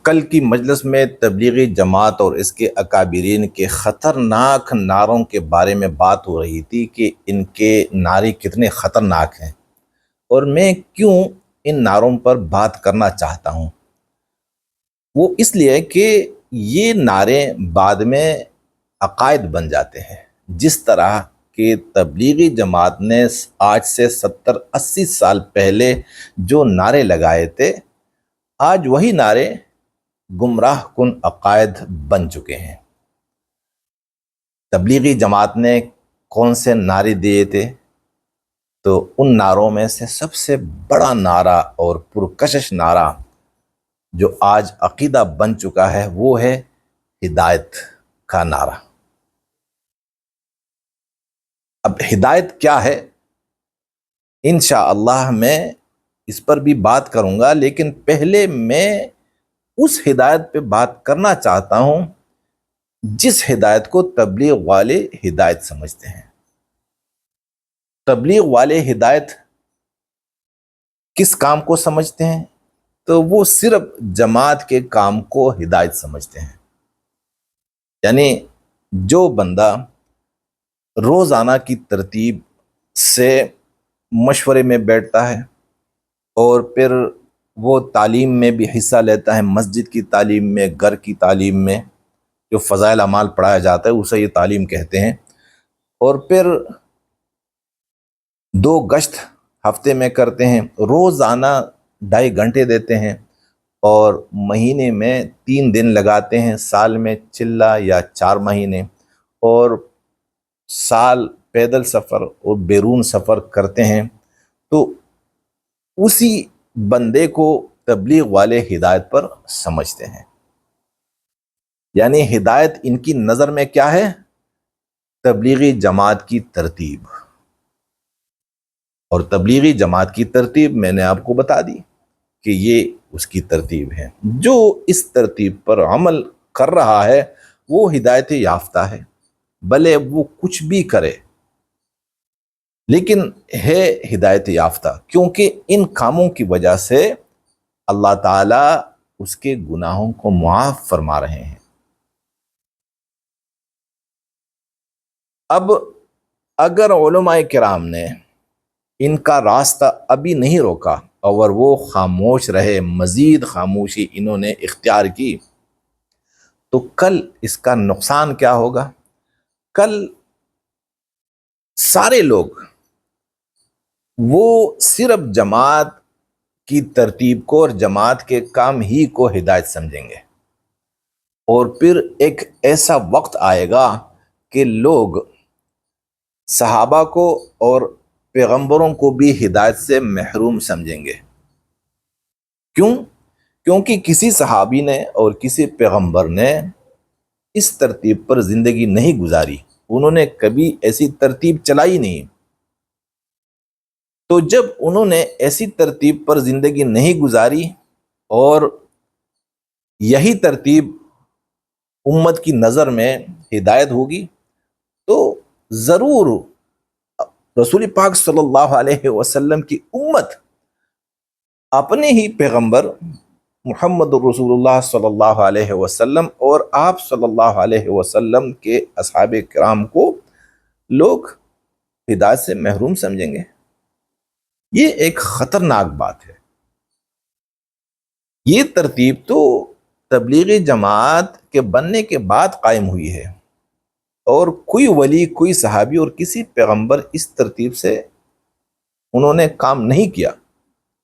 کل کی مجلس میں تبلیغی جماعت اور اس کے اکابرین کے خطرناک نعروں کے بارے میں بات ہو رہی تھی کہ ان کے نعرے کتنے خطرناک ہیں، اور میں کیوں ان نعروں پر بات کرنا چاہتا ہوں۔ وہ اس لیے کہ یہ نعرے بعد میں عقائد بن جاتے ہیں۔ جس طرح کہ تبلیغی جماعت نے آج سے 70-80 سال پہلے جو نعرے لگائے تھے، آج وہی نعرے گمراہ کن عقائد بن چکے ہیں۔ تبلیغی جماعت نے کون سے نعرے دیے تھے؟ تو ان نعروں میں سے سب سے بڑا نعرہ اور پرکشش نعرہ جو آج عقیدہ بن چکا ہے وہ ہے ہدایت کا نعرہ۔ اب ہدایت کیا ہے؟ انشاءاللہ میں اس پر بھی بات کروں گا، لیکن پہلے میں اس ہدایت پہ بات کرنا چاہتا ہوں جس ہدایت کو تبلیغ والے ہدایت سمجھتے ہیں۔ تبلیغ والے ہدایت کس کام کو سمجھتے ہیں؟ تو وہ صرف جماعت کے کام کو ہدایت سمجھتے ہیں۔ یعنی جو بندہ روزانہ کی ترتیب سے مشورے میں بیٹھتا ہے اور پھر وہ تعلیم میں بھی حصہ لیتا ہے، مسجد کی تعلیم میں، گھر کی تعلیم میں، جو فضائل اعمال پڑھایا جاتا ہے اسے یہ تعلیم کہتے ہیں، اور پھر 2 گشت ہفتے میں کرتے ہیں، روزانہ 2.5 گھنٹے دیتے ہیں، اور مہینے میں 3 دن لگاتے ہیں، سال میں چلہ یا 4 مہینے، اور سال پیدل سفر اور بیرون سفر کرتے ہیں، تو اسی بندے کو تبلیغ والے ہدایت پر سمجھتے ہیں۔ یعنی ہدایت ان کی نظر میں کیا ہے؟ تبلیغی جماعت کی ترتیب، اور تبلیغی جماعت کی ترتیب میں نے آپ کو بتا دی کہ یہ اس کی ترتیب ہے۔ جو اس ترتیب پر عمل کر رہا ہے وہ ہدایت یافتہ ہے، بھلے وہ کچھ بھی کرے لیکن ہے ہدایت یافتہ، کیونکہ ان کاموں کی وجہ سے اللہ تعالیٰ اس کے گناہوں کو معاف فرما رہے ہیں۔ اب اگر علماء کرام نے ان کا راستہ ابھی نہیں روکا اور وہ خاموش رہے، مزید خاموشی انہوں نے اختیار کی، تو کل اس کا نقصان کیا ہوگا؟ کل سارے لوگ وہ صرف جماعت کی ترتیب کو اور جماعت کے کام ہی کو ہدایت سمجھیں گے، اور پھر ایک ایسا وقت آئے گا کہ لوگ صحابہ کو اور پیغمبروں کو بھی ہدایت سے محروم سمجھیں گے۔ کیوں؟ کیونکہ کسی صحابی نے اور کسی پیغمبر نے اس ترتیب پر زندگی نہیں گزاری، انہوں نے کبھی ایسی ترتیب چلائی نہیں۔ تو جب انہوں نے ایسی ترتیب پر زندگی نہیں گزاری اور یہی ترتیب امت کی نظر میں ہدایت ہوگی، تو ضرور رسول پاک صلی اللہ علیہ وسلم کی امت اپنے ہی پیغمبر محمد رسول اللہ صلی اللہ علیہ وسلم اور آپ صلی اللہ علیہ وسلم کے اصحاب کرام کو لوگ ہدایت سے محروم سمجھیں گے۔ یہ ایک خطرناک بات ہے۔ یہ ترتیب تو تبلیغی جماعت کے بننے کے بعد قائم ہوئی ہے، اور کوئی ولی، کوئی صحابی اور کسی پیغمبر اس ترتیب سے انہوں نے کام نہیں کیا،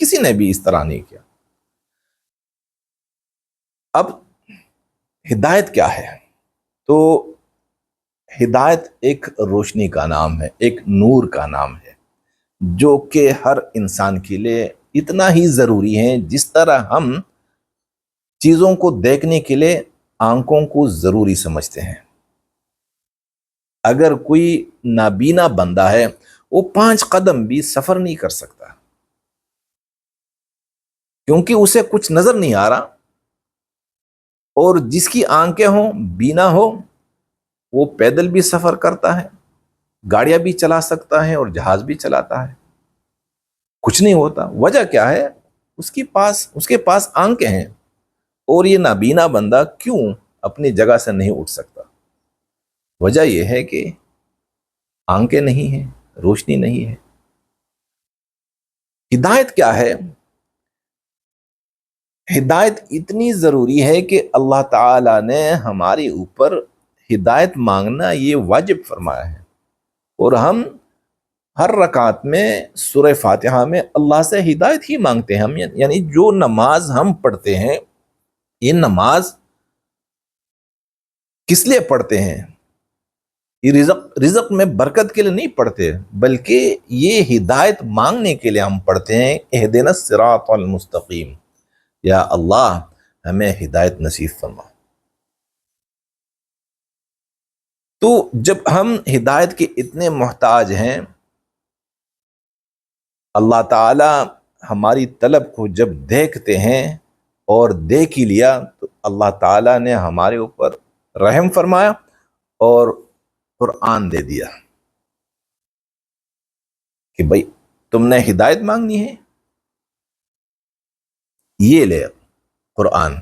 کسی نے بھی اس طرح نہیں کیا۔ اب ہدایت کیا ہے؟ تو ہدایت ایک روشنی کا نام ہے، ایک نور کا نام ہے، جو کہ ہر انسان کے لیے اتنا ہی ضروری ہے جس طرح ہم چیزوں کو دیکھنے کے لیے آنکھوں کو ضروری سمجھتے ہیں۔ اگر کوئی نابینا بندہ ہے وہ 5 قدم بھی سفر نہیں کر سکتا، کیونکہ اسے کچھ نظر نہیں آ رہا، اور جس کی آنکھیں ہوں، بینا ہو، وہ پیدل بھی سفر کرتا ہے، گاڑیاں بھی چلا سکتا ہے اور جہاز بھی چلاتا ہے، کچھ نہیں ہوتا۔ وجہ کیا ہے؟ اس کے پاس آنکھیں ہیں، اور یہ نابینا بندہ کیوں اپنی جگہ سے نہیں اٹھ سکتا؟ وجہ یہ ہے کہ آنکھیں نہیں ہیں، روشنی نہیں ہے۔ ہدایت کیا ہے؟ ہدایت اتنی ضروری ہے کہ اللہ تعالی نے ہمارے اوپر ہدایت مانگنا یہ واجب فرمایا ہے، اور ہم ہر رکعت میں سورہ فاتحہ میں اللہ سے ہدایت ہی مانگتے ہیں۔ ہم یعنی جو نماز ہم پڑھتے ہیں، یہ نماز کس لیے پڑھتے ہیں؟ یہ رزق میں برکت کے لیے نہیں پڑھتے، بلکہ یہ ہدایت مانگنے کے لیے ہم پڑھتے ہیں۔ اہدنا الصراط المستقیم، یا اللہ ہمیں ہدایت نصیب فرما۔ تو جب ہم ہدایت کے اتنے محتاج ہیں، اللہ تعالی ہماری طلب کو جب دیکھتے ہیں اور دیکھ ہی لیا، تو اللہ تعالی نے ہمارے اوپر رحم فرمایا اور قرآن دے دیا کہ بھائی تم نے ہدایت مانگنی ہے، یہ لے قرآن۔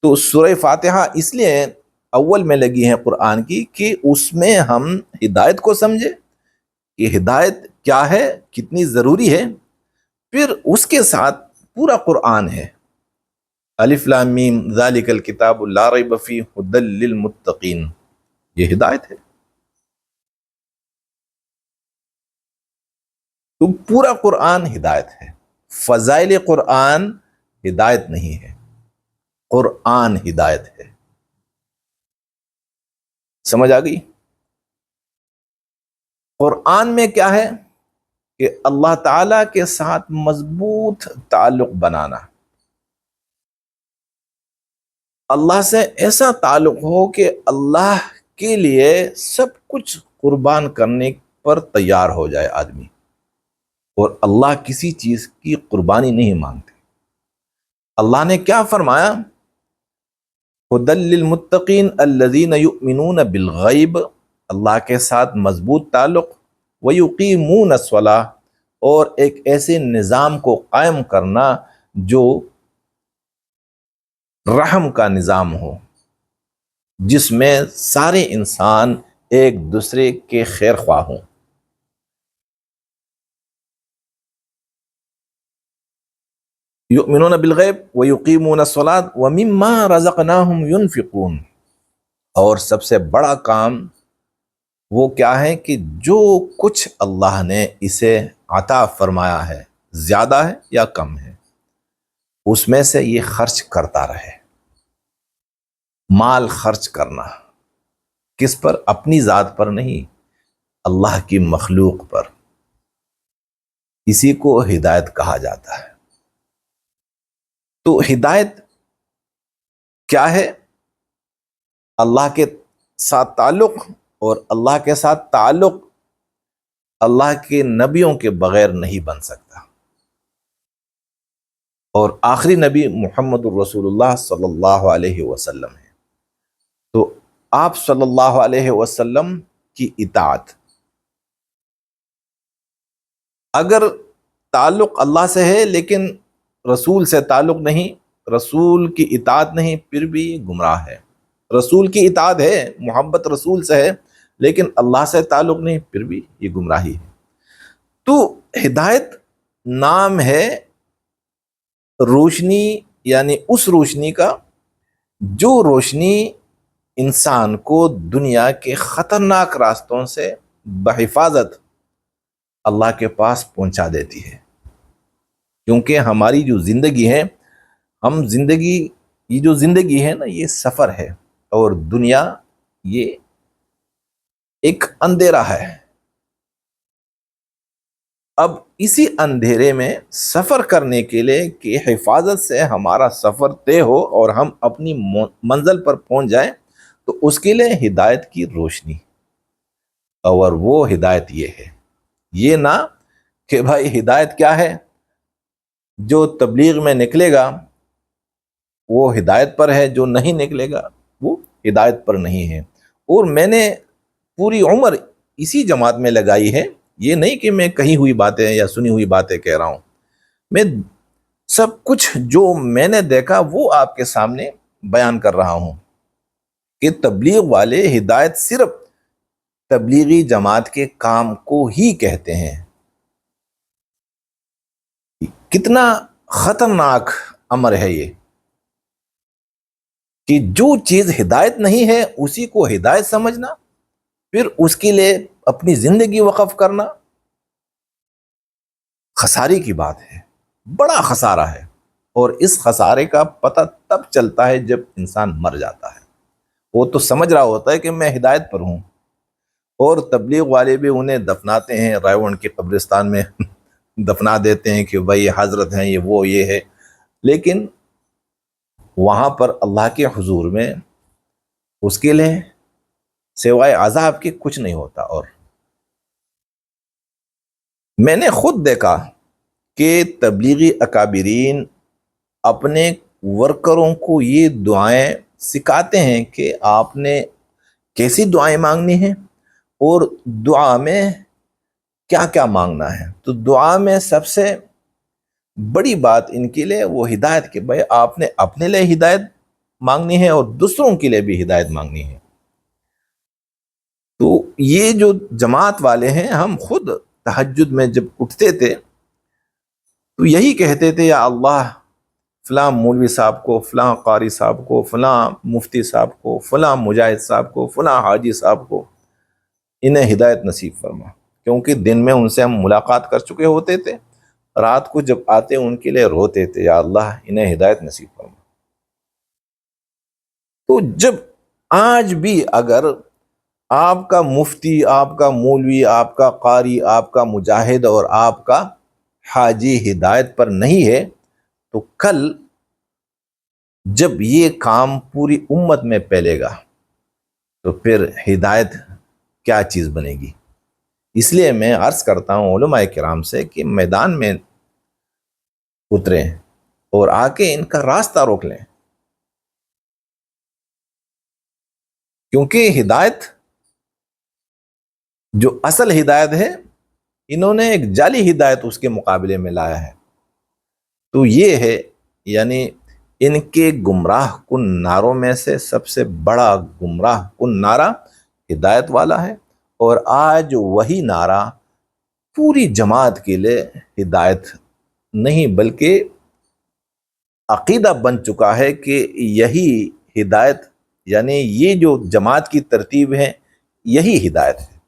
تو سورہ فاتحہ اس لیے اول میں لگی ہے قرآن کی کہ اس میں ہم ہدایت کو سمجھے کہ ہدایت کیا ہے، کتنی ضروری ہے، پھر اس کے ساتھ پورا قرآن ہے۔ الف لام میم ذالک الکتاب لا ریب فیہ ھدی للمتقین، یہ ہدایت ہے۔ تو پورا قرآن ہدایت ہے، فضائل قرآن ہدایت نہیں ہے، قرآن ہدایت ہے۔ سمجھ آ گئی؟ قرآن میں کیا ہے کہ اللہ تعالی کے ساتھ مضبوط تعلق بنانا، اللہ سے ایسا تعلق ہو کہ اللہ کے لیے سب کچھ قربان کرنے پر تیار ہو جائے آدمی، اور اللہ کسی چیز کی قربانی نہیں مانگتے۔ اللہ نے کیا فرمایا؟ ھدی للمتقین الذین یؤمنون بالغیب، اللہ کے ساتھ مضبوط تعلق، ویقیمون الصلاۃ، اور ایک ایسے نظام کو قائم کرنا جو رحم کا نظام ہو، جس میں سارے انسان ایک دوسرے کے خیر خواہ ہوں۔ یؤمنون بالغیب ویقیمون الصلاۃ ومما رزقناہم ینفقون، اور سب سے بڑا کام وہ کیا ہے کہ جو کچھ اللہ نے اسے عطا فرمایا ہے، زیادہ ہے یا کم ہے، اس میں سے یہ خرچ کرتا رہے۔ مال خرچ کرنا کس پر؟ اپنی ذات پر نہیں، اللہ کی مخلوق پر، اسی کو ہدایت کہا جاتا ہے۔ تو ہدایت کیا ہے؟ اللہ کے ساتھ تعلق، اور اللہ کے ساتھ تعلق اللہ کے نبیوں کے بغیر نہیں بن سکتا، اور آخری نبی محمد الرسول اللہ صلی اللہ علیہ وسلم ہے۔ تو آپ صلی اللہ علیہ وسلم کی اطاعت، اگر تعلق اللہ سے ہے لیکن رسول سے تعلق نہیں، رسول کی اطاعت نہیں، پھر بھی گمراہ ہے۔ رسول کی اطاعت ہے، محبت رسول سے ہے، لیکن اللہ سے تعلق نہیں، پھر بھی یہ گمراہی ہے۔ تو ہدایت نام ہے روشنی، یعنی اس روشنی کا جو روشنی انسان کو دنیا کے خطرناک راستوں سے بحفاظت اللہ کے پاس پہنچا دیتی ہے۔ کیونکہ ہماری جو زندگی ہے، یہ جو زندگی ہے نا، یہ سفر ہے، اور دنیا یہ ایک اندھیرا ہے۔ اب اسی اندھیرے میں سفر کرنے کے لیے کہ حفاظت سے ہمارا سفر طے ہو اور ہم اپنی منزل پر پہنچ جائیں، تو اس کے لیے ہدایت کی روشنی، اور وہ ہدایت یہ ہے، یہ نہ کہ بھائی ہدایت کیا ہے، جو تبلیغ میں نکلے گا وہ ہدایت پر ہے، جو نہیں نکلے گا وہ ہدایت پر نہیں ہے۔ اور میں نے پوری عمر اسی جماعت میں لگائی ہے، یہ نہیں کہ میں کہی ہوئی باتیں یا سنی ہوئی باتیں کہہ رہا ہوں، میں سب کچھ جو میں نے دیکھا وہ آپ کے سامنے بیان کر رہا ہوں کہ تبلیغ والے ہدایت صرف تبلیغی جماعت کے کام کو ہی کہتے ہیں۔ کتنا خطرناک امر ہے یہ کہ جو چیز ہدایت نہیں ہے اسی کو ہدایت سمجھنا، پھر اس کے لیے اپنی زندگی وقف کرنا، خسارے کی بات ہے، بڑا خسارہ ہے۔ اور اس خسارے کا پتہ تب چلتا ہے جب انسان مر جاتا ہے۔ وہ تو سمجھ رہا ہوتا ہے کہ میں ہدایت پر ہوں، اور تبلیغ والے بھی انہیں دفناتے ہیں، رائے کے قبرستان میں دفنا دیتے ہیں کہ بھائی یہ حضرت ہیں، یہ ہے، لیکن وہاں پر اللہ کے حضور میں اس کے لیے سوائے عذاب کے کچھ نہیں ہوتا۔ اور میں نے خود دیکھا کہ تبلیغی اکابرین اپنے ورکروں کو یہ دعائیں سکھاتے ہیں کہ آپ نے کیسی دعائیں مانگنی ہیں اور دعا میں کیا کیا مانگنا ہے۔ تو دعا میں سب سے بڑی بات ان کے لیے وہ ہدایت، کہ بھائی آپ نے اپنے لیے ہدایت مانگنی ہے اور دوسروں کے لیے بھی ہدایت مانگنی ہے۔ تو یہ جو جماعت والے ہیں، ہم خود تہجد میں جب اٹھتے تھے تو یہی کہتے تھے، یا اللہ فلاں مولوی صاحب کو، فلاں قاری صاحب کو، فلاں مفتی صاحب کو، فلاں مجاہد صاحب کو، فلاں حاجی صاحب کو انہیں ہدایت نصیب فرما، کیونکہ دن میں ان سے ہم ملاقات کر چکے ہوتے تھے، رات کو جب آتے ان کے لیے روتے تھے، یا اللہ انہیں ہدایت نصیب فرما۔ تو جب آج بھی اگر آپ کا مفتی، آپ کا مولوی، آپ کا قاری، آپ کا مجاہد اور آپ کا حاجی ہدایت پر نہیں ہے، تو کل جب یہ کام پوری امت میں پھیلے گا تو پھر ہدایت کیا چیز بنے گی۔ اس لیے میں عرض کرتا ہوں علماء کرام سے کہ میدان میں اتریں اور آ کے ان کا راستہ روک لیں، کیونکہ ہدایت جو اصل ہدایت ہے، انہوں نے ایک جعلی ہدایت اس کے مقابلے میں لایا ہے۔ تو یہ ہے، یعنی ان کے گمراہ کن نعروں میں سے سب سے بڑا گمراہ کن نعرہ ہدایت والا ہے، اور آج وہی نعرہ پوری جماعت کے لیے ہدایت نہیں بلکہ عقیدہ بن چکا ہے کہ یہی ہدایت، یعنی یہ جو جماعت کی ترتیب ہے یہی ہدایت ہے۔